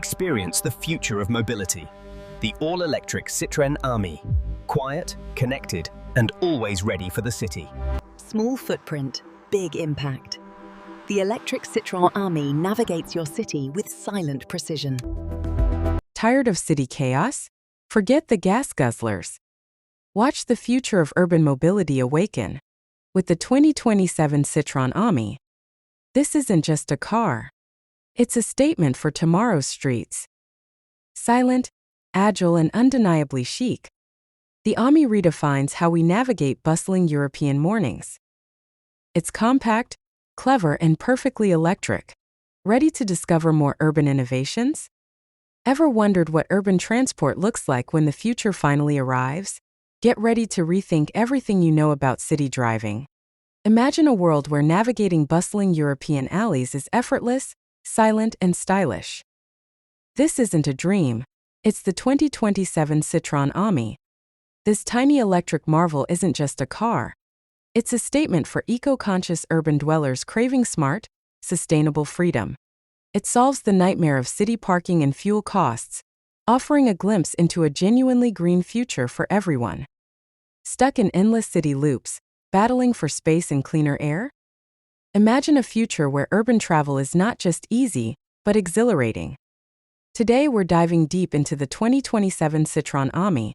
Experience the future of mobility. The all-electric Citroën Ami. Quiet, connected, and always ready for the city. Small footprint, big impact. The electric Citroën Ami navigates your city with silent precision. Tired of city chaos? Forget the gas guzzlers. Watch the future of urban mobility awaken with the 2027 Citroën Ami. This isn't just a car. It's a statement for tomorrow's streets. Silent, agile, and undeniably chic, the Ami redefines how we navigate bustling European mornings. It's compact, clever, and perfectly electric. Ready to discover more urban innovations? Ever wondered what urban transport looks like when the future finally arrives? Get ready to rethink everything you know about city driving. Imagine a world where navigating bustling European alleys is effortless, silent, and stylish. This isn't a dream. It's the 2027 Citroën Ami. This tiny electric marvel isn't just a car. It's a statement for eco-conscious urban dwellers craving smart, sustainable freedom. It solves the nightmare of city parking and fuel costs, offering a glimpse into a genuinely green future for everyone. Stuck in endless city loops, battling for space and cleaner air? Imagine a future where urban travel is not just easy, but exhilarating. Today we're diving deep into the 2027 Citroën Ami,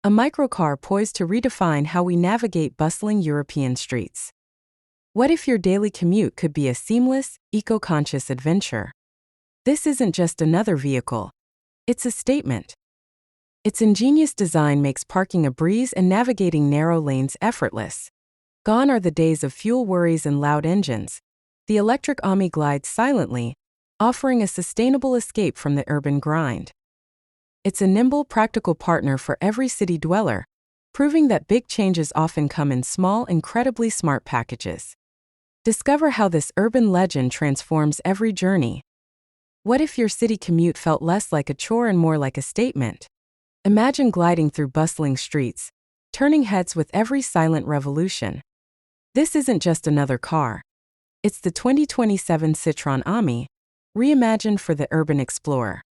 a microcar poised to redefine how we navigate bustling European streets. What if your daily commute could be a seamless, eco-conscious adventure? This isn't just another vehicle. It's a statement. Its ingenious design makes parking a breeze and navigating narrow lanes effortless. Gone are the days of fuel worries and loud engines. The electric Ami glides silently, offering a sustainable escape from the urban grind. It's a nimble, practical partner for every city dweller, proving that big changes often come in small, incredibly smart packages. Discover how this urban legend transforms every journey. What if your city commute felt less like a chore and more like a statement? Imagine gliding through bustling streets, turning heads with every silent revolution. This isn't just another car. It's the 2027 Citroën Ami, reimagined for the urban explorer.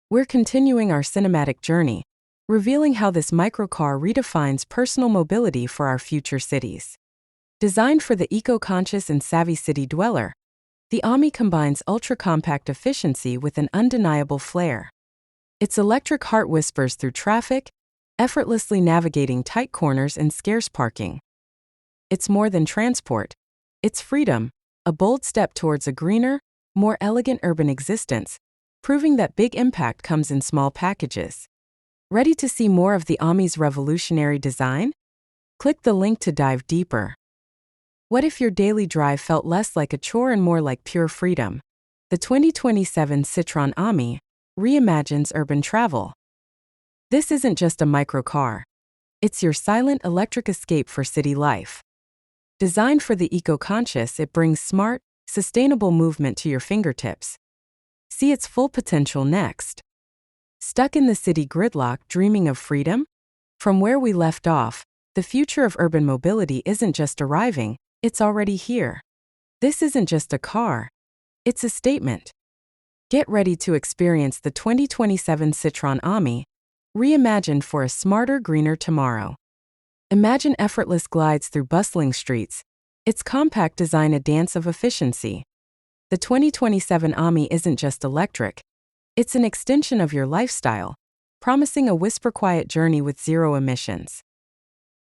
We're continuing our cinematic journey, revealing how this microcar redefines personal mobility for our future cities. Designed for the eco-conscious and savvy city dweller, the Ami combines ultra-compact efficiency with an undeniable flair. Its electric heart whispers through traffic, effortlessly navigating tight corners and scarce parking. It's more than transport. It's freedom, a bold step towards a greener, more elegant urban existence, proving that big impact comes in small packages. Ready to see more of the Ami's revolutionary design? Click the link to dive deeper. What if your daily drive felt less like a chore and more like pure freedom? The 2027 Citroën Ami reimagines urban travel. This isn't just a microcar. It's your silent electric escape for city life. Designed for the eco-conscious, it brings smart, sustainable movement to your fingertips. See its full potential next. Stuck in the city gridlock dreaming of freedom? From where we left off, the future of urban mobility isn't just arriving, it's already here. This isn't just a car. It's a statement. Get ready to experience the 2027 Citroën Ami, reimagined for a smarter, greener tomorrow. Imagine effortless glides through bustling streets, its compact design a dance of efficiency. The 2027 Ami isn't just electric, it's an extension of your lifestyle, promising a whisper-quiet journey with zero emissions.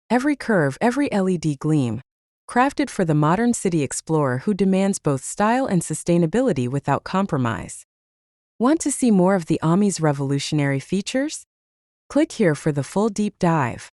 Every curve, every LED gleam, crafted for the modern city explorer who demands both style and sustainability without compromise. Want to see more of the Ami's revolutionary features? Click here for the full deep dive.